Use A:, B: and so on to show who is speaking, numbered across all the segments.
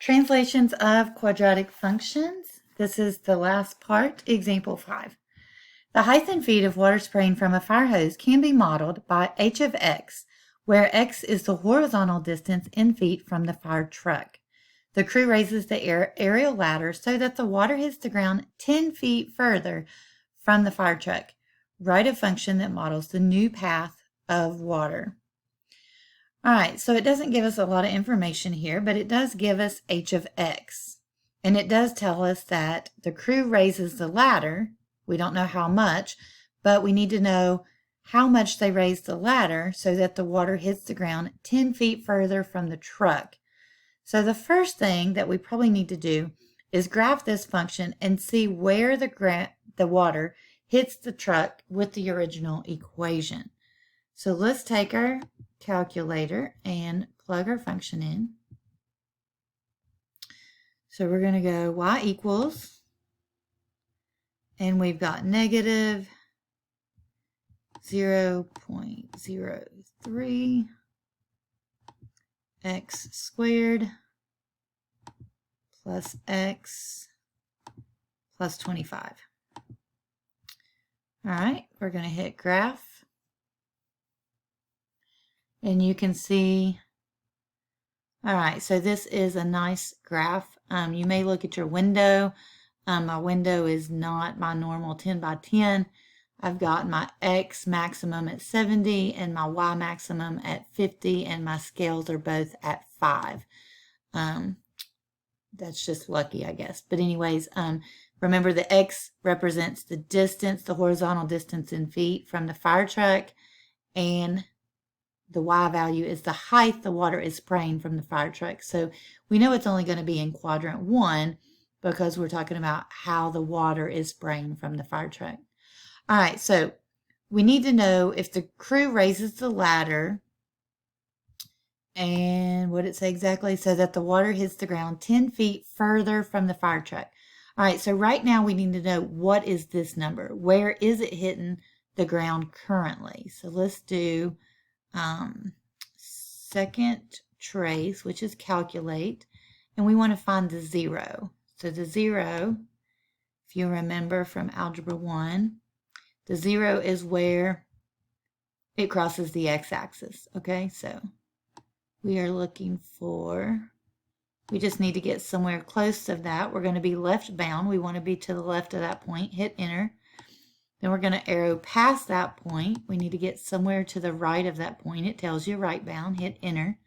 A: Translations of quadratic functions. This is the last part, example 5. The height and feet of water spraying from a fire hose can be modeled by h of x, where x is the horizontal distance in feet from the fire truck. The crew raises the aerial ladder so that the water hits the ground 10 feet further from the fire truck. Write a function that models the new path of water. All right, so it doesn't give us a lot of information here, but it does give us h of x. And it does tell us that the crew raises the ladder. We don't know how much, but we need to know how much they raise the ladder so that the water hits the ground 10 feet further from the truck. So the first thing that we probably need to do is graph this function and see where the water hits the truck with the original equation. So let's take our calculator and plug our function in. So we're going to go y equals, and we've got negative 0.03 x squared plus x plus 25. All right, we're going to hit graph. And you can see, all right, so this is a nice graph. You may look at your window. My window is not my normal 10 by 10. I've got my X maximum at 70 and my Y maximum at 50, and my scales are both at 5. That's just lucky, I guess. But anyways, remember the X represents the distance, the horizontal distance in feet from the fire truck, and the Y value is the height the water is spraying from the fire truck. So we know it's only going to be in quadrant 1 because we're talking about how the water is spraying from the fire truck. All right, so we need to know if the crew raises the ladder, and what did it say exactly? So that the water hits the ground 10 feet further from the fire truck. All right, so right now we need to know, what is this number? Where is it hitting the ground currently? So let's do second trace, which is calculate, and we want to find the 0. So the 0, if you remember from algebra 1, the 0 is where it crosses the x-axis. Okay, so we are looking for, we just need to get somewhere close to that. We're going to be left bound. We want to be to the left of that point. Hit enter. Then we're going to arrow past that point. We need to get somewhere to the right of that point. It tells you right bound. Hit enter.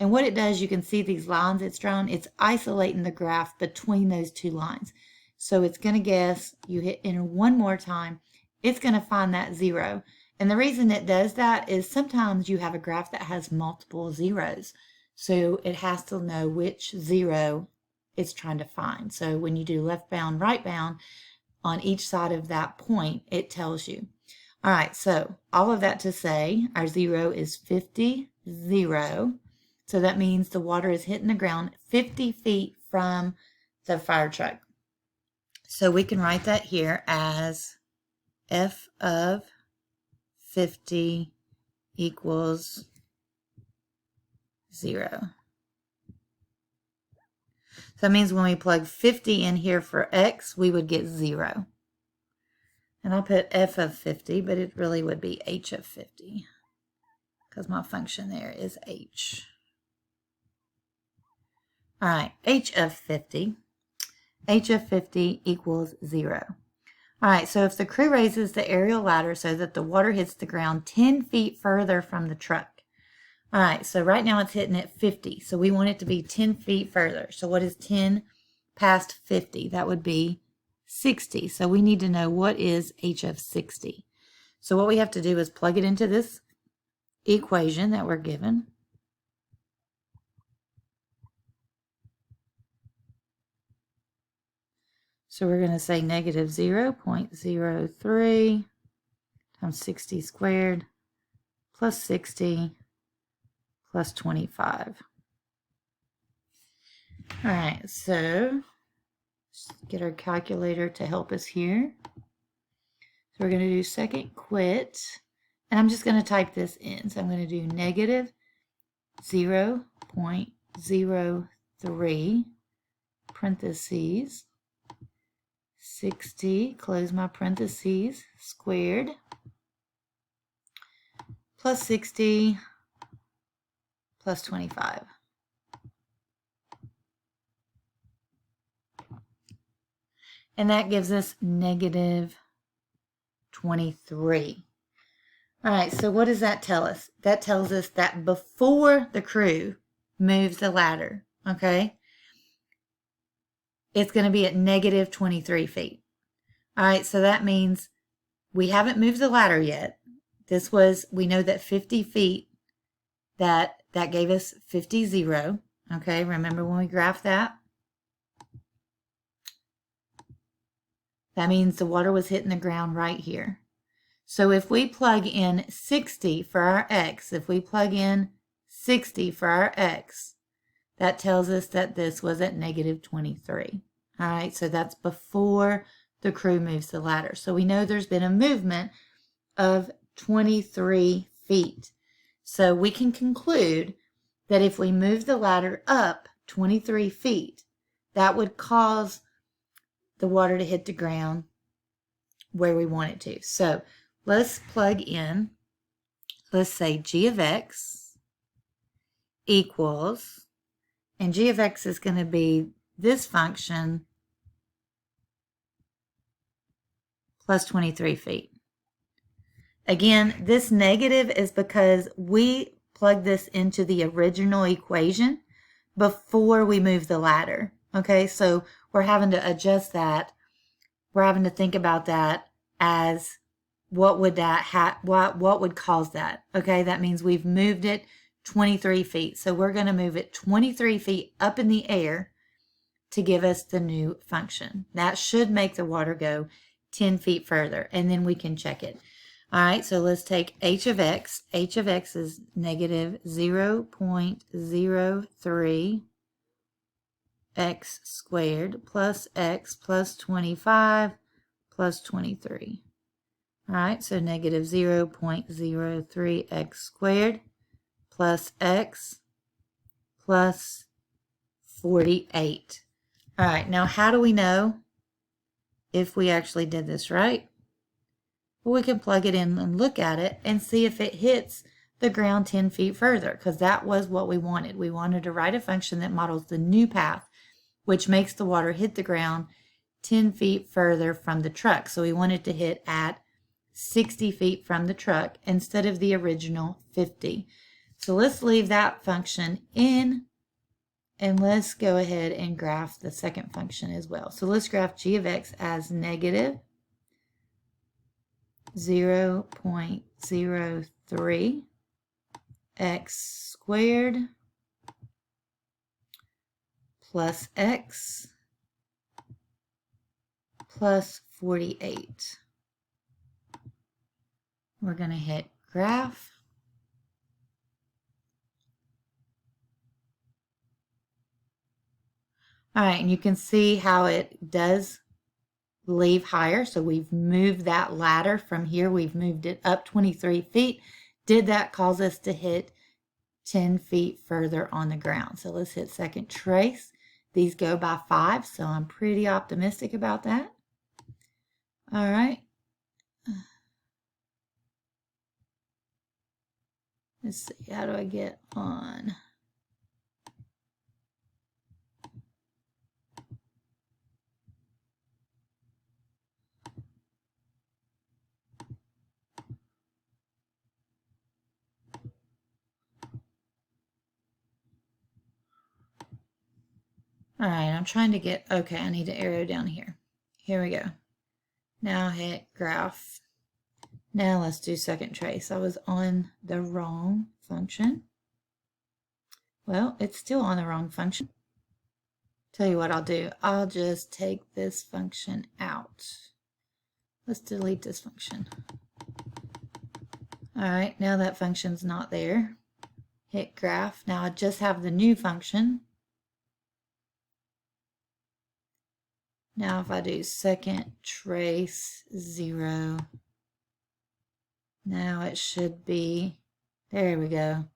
A: And what it does, you can see these lines it's drawn. It's isolating the graph between those two lines. So it's going to guess, you hit enter one more time, it's going to find that 0. And the reason it does that is sometimes you have a graph that has multiple zeros. So it has to know which 0 it's trying to find. So when you do left bound, right bound, on each side of that point, it tells you. All right, so all of that to say, our 0 is 50, 0. So that means the water is hitting the ground 50 feet from the fire truck. So we can write that here as f of 50 equals 0. So that means when we plug 50 in here for x, we would get 0. And I'll put f of 50, but it really would be h of 50 because my function there is h. All right, h of 50 equals 0. All right, so if the crew raises the aerial ladder so that the water hits the ground 10 feet further from the truck. All right, so right now it's hitting at 50, so we want it to be 10 feet further. So what is 10 past 50? That would be 60. So we need to know what is h of 60. So what we have to do is plug it into this equation that we're given. So we're going to say negative 0.03 times 60 squared plus 60 plus 25. All right, so let's get our calculator to help us here. So we're going to do second quit, and I'm just going to type this in. So I'm going to do negative 0.03 23 parentheses 60, close my parentheses, squared, plus 60 plus 25. And that gives us negative 23. All right, so what does that tell us? That tells us that before the crew moves the ladder, okay, it's going to be at negative 23 feet. All right, so that means we haven't moved the ladder yet. We know that 50 feet, that gave us 50, 0. Okay, remember when we graphed that? That means the water was hitting the ground right here. So if we plug in 60 for our x, that tells us that this was at negative 23. All right, so that's before the crew moves the ladder. So we know there's been a movement of 23 feet. So we can conclude that if we move the ladder up 23 feet, that would cause the water to hit the ground where we want it to. So let's plug in, let's say g of x equals, and g of x is going to be this function plus 23 feet. Again, this negative is because we plugged this into the original equation before we move the ladder. Okay, so we're having to adjust that. We're having to think about that as what would cause that? Okay, that means we've moved it 23 feet. So we're going to move it 23 feet up in the air to give us the new function. That should make the water go 10 feet further, and then we can check it. All right, so let's take h of x. H of x is negative 0.03 x squared plus x plus 25 plus 23. All right, so negative 0.03 x squared plus x plus 48. All right, now how do we know if we actually did this right? Well, we can plug it in and look at it and see if it hits the ground 10 feet further, because that was what we wanted. We wanted to write a function that models the new path, which makes the water hit the ground 10 feet further from the truck. So we wanted to hit at 60 feet from the truck instead of the original 50. So let's leave that function in, and let's go ahead and graph the second function as well. So let's graph g of x as negative 0.03 x squared plus x plus 48. We're going to hit graph. All right, and you can see how it does leave higher. So we've moved that ladder from here. We've moved it up 23 feet. Did that cause us to hit 10 feet further on the ground? So let's hit second trace. These go by 5, so I'm pretty optimistic about that. All right. Let's see, how do I get on? All right, I'm trying to get, okay, I need to arrow down here. Here we go. Now hit graph. Now let's do second trace. I was on the wrong function. Well, it's still on the wrong function. Tell you what I'll do. I'll just take this function out. Let's delete this function. All right, now that function's not there. Hit graph. Now I just have the new function. Now if I do second trace 0, now it should be, there we go.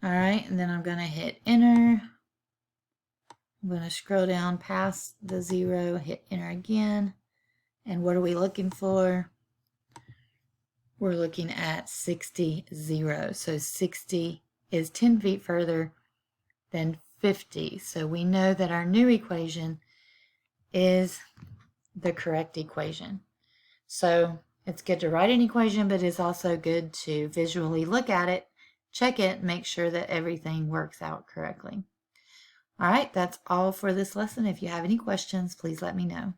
A: All right, and then I'm going to hit enter. I'm going to scroll down past the 0, hit enter again. And what are we looking for? We're looking at 60, 0. So 60 is 10 feet further than 50. So we know that our new equation is the correct equation. So it's good to write an equation, but it's also good to visually look at it, check it, make sure that everything works out correctly. All right, that's all for this lesson. If you have any questions, please let me know.